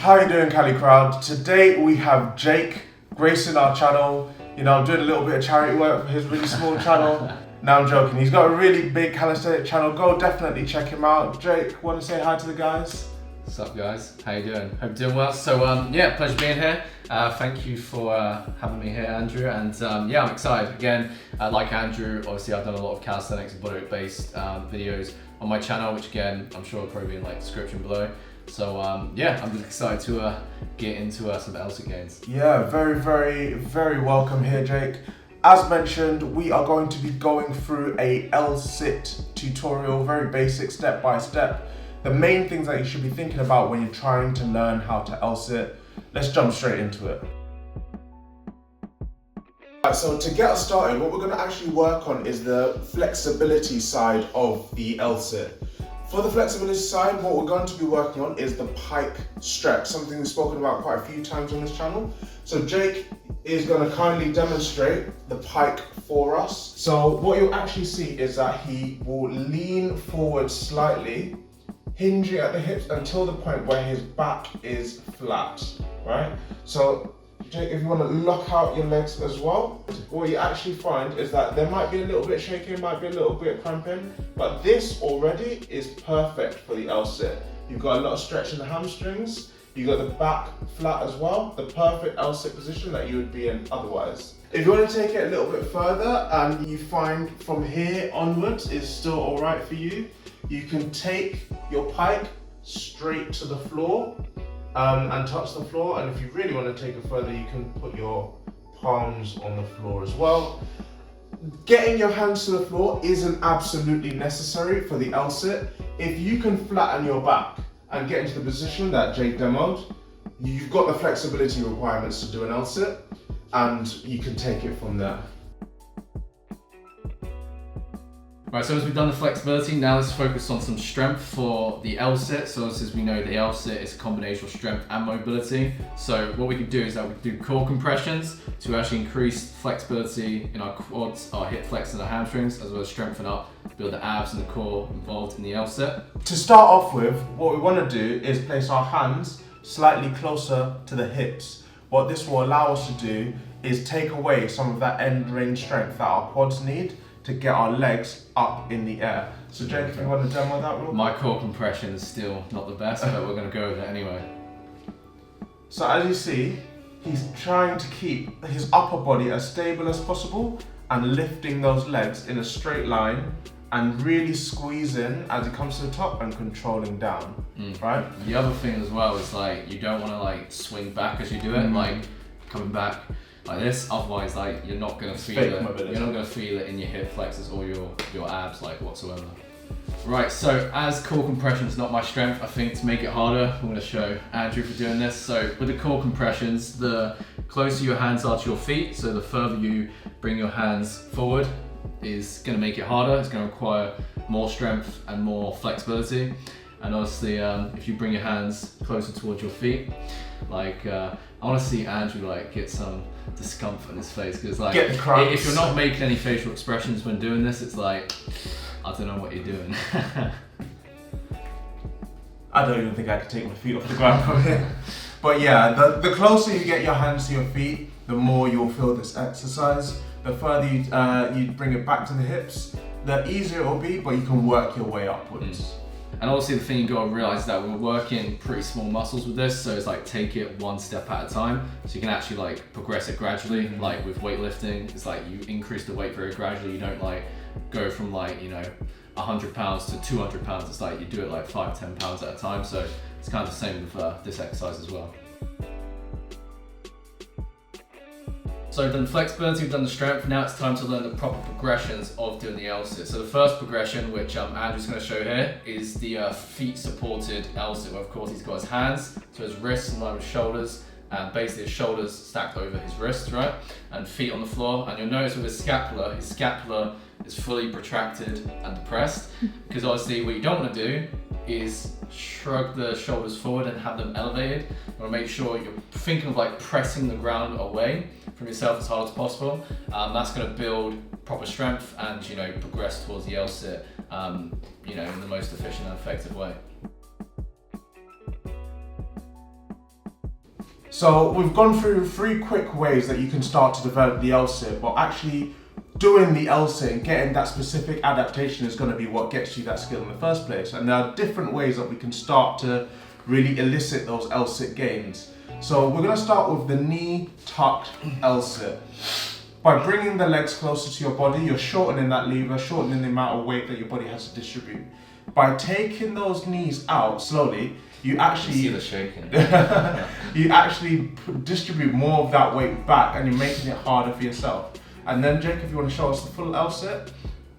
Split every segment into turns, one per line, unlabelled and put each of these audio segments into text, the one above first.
How you doing, Cali Crowd? Today we have Jake gracing our channel. You know, I'm doing a little bit of charity work for his really small channel. No, I'm joking. He's got a really big calisthenics channel. Go definitely check him out. Jake, want to say hi to the guys?
What's up, guys? How you doing? Hope you're doing well. So yeah, pleasure being here. Thank you for having me here, Andrew. And yeah, I'm excited. Again, like Andrew, obviously I've done a lot of calisthenics and bodyweight-based videos on my channel, which again, I'm sure will probably be in like description below. So yeah, I'm just excited to get into some LSIT gains.
Yeah, very welcome here, Jake. As mentioned, we are going to be going through a LSIT tutorial, very basic, step by step. The main things that you should be thinking about when you're trying to learn how to LSIT. Let's jump straight into it. So to get us started, what we're going to actually work on is the flexibility side of the LSIT. For the flexibility side, what we're going to be working on is the pike stretch, something we've spoken about quite a few times on this channel. So Jake is going to kindly demonstrate the pike for us. So what you'll actually see is that he will lean forward slightly, hinging at the hips until the point where his back is flat, right? So Jake, if you want to lock out your legs as well, what you actually find is that there might be a little bit shaking, might be a little bit cramping, but this already is perfect for the LSIT. You've got a lot of stretch in the hamstrings, you've got the back flat as well, the perfect LSIT position that you would be in otherwise. If you want to take it a little bit further and you find from here onwards is still all right for you, you can take your pike straight to the floor and touch the floor, and if you really want to take it further, you can put your palms on the floor as well. Getting your hands to the floor isn't absolutely necessary for the LSIT. If you can flatten your back and get into the position that Jake demoed, you've got the flexibility requirements to do an LSIT, and you can take it from there.
Right, so as we've done the flexibility, now let's focus on some strength for the LSIT. So as we know, the LSIT is a combination of strength and mobility. So what we can do is that we can do core compressions to actually increase flexibility in our quads, our hip flexors and our hamstrings, as well as strengthen up, build the abs and the core involved in the LSIT.
To start off with, what we want to do is place our hands slightly closer to the hips. What this will allow us to do is take away some of that end range strength that our quads need to get our legs up in the air. So Jake, if you want to demo that real quick.
My core compression is still not the best, but we're going to go with it anyway.
So as you see, he's trying to keep his upper body as stable as possible and lifting those legs in a straight line and really squeezing as he comes to the top and controlling down, right?
The other thing as well is like, you don't want to like swing back as you do it, like coming back like this, otherwise like you're not gonna feel it.
Mobility.
You're not gonna feel it in your hip flexors or your abs like whatsoever. Right, so as core compression is not my strength, I think to make it harder, I'm gonna show Andrew for doing this. So with the core compressions, the closer your hands are to your feet, so the further you bring your hands forward is gonna make it harder. It's gonna require more strength and more flexibility. And honestly, if you bring your hands closer towards your feet, like I want to see Andrew like get some discomfort in his face, because like if you're not making any facial expressions when doing this, it's like, I don't know what you're doing.
I don't even think I could take my feet off the ground from here. But yeah, the closer you get your hands to your feet, the more you'll feel this exercise. The further you bring it back to the hips, the easier it will be, but you can work your way upwards.
And obviously the thing you got to realize is that we're working pretty small muscles with this, so it's like take it one step at a time, so you can actually like progress it gradually. Like with weightlifting, it's like you increase the weight very gradually. You don't like go from like, you know, 100 pounds to 200 pounds. It's like you do it like 5-10 pounds at a time. So it's kind of the same with this exercise as well. So we've done flexibility, we've done the strength, now it's time to learn the proper progressions of doing the LSIT. So the first progression, which Andrew's going to show here, is the feet supported LSIT, where of course he's got his hands, so his wrists in line with shoulders, and basically his shoulders stacked over his wrists, right? And feet on the floor, and you'll notice with his scapula is fully protracted and depressed, because obviously what you don't want to do is shrug the shoulders forward and have them elevated. You want to make sure you're thinking of like pressing the ground away from yourself as hard as possible. That's going to build proper strength and, you know, progress towards the LSIT, you know, in the most efficient and effective way.
So we've gone through 3 quick ways that you can start to develop the L-sit, but actually doing the L-sit and getting that specific adaptation is going to be what gets you that skill in the first place. And there are different ways that we can start to really elicit those L-sit gains. So we're going to start with the knee tucked L-sit. By bringing the legs closer to your body, you're shortening that lever, shortening the amount of weight that your body has to distribute. By taking those knees out slowly, you actually
see the shaking.
you actually distribute more of that weight back, and you're making it harder for yourself. And then, Jake, if you want to show us the full L-sit,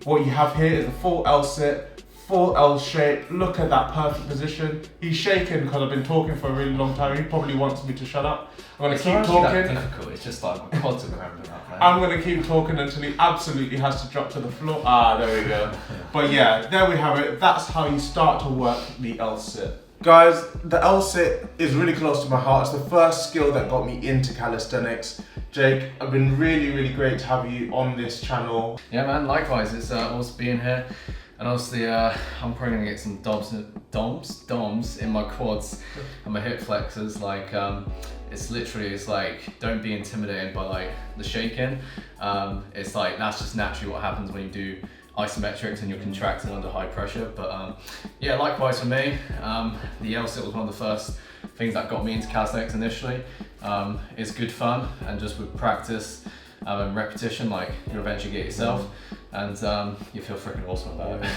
what you have here is the full L-sit, full L shape. Look at that perfect position. He's shaking because I've been talking for a really long time. He probably wants me to shut up. I'm going to keep talking.
That difficult. It's just like my quads are cramping up, man.
I'm going to keep talking until he absolutely has to drop to the floor. Ah, there we go. But yeah, there we have it. That's how you start to work the L-sit. Guys, the L-sit is really close to my heart. It's the first skill that got me into calisthenics. Jake, I've been really great to have you on this channel.
Yeah, man, likewise. It's awesome being here. And obviously, I'm probably gonna get some DOMs in my quads and my hip flexors. Like, it's like, don't be intimidated by like the shaking. It's like, that's just naturally what happens when you do isometrics and you're contracting under high pressure. But yeah, likewise for me, the L-sit was one of the first things that got me into calisthenics initially. It's good fun, and just with practice and repetition, like, you eventually get yourself, and you feel freaking awesome about it.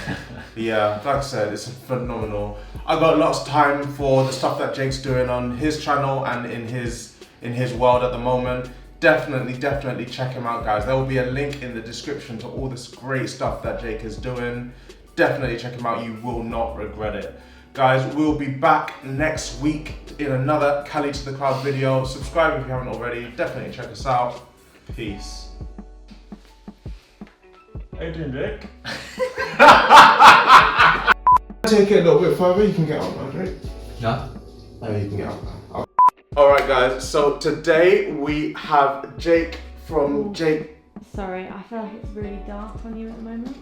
Yeah, like I said, it's phenomenal. I got lots of time for the stuff that Jake's doing on his channel and in his world at the moment. Definitely check him out, guys. There will be a link in the description to all this great stuff that Jake is doing. Definitely check him out. You will not regret it. Guys, we'll be back next week in another Cali To The Crowd video. Subscribe if you haven't already. Definitely check us out. Peace. How you doing, Jake? Take it a little bit further. You can get out now, Jake.
No?
Oh, you can get out now. Alright, guys. So today we have Jake from Jake.
Sorry, I feel like it's really dark on you at the moment.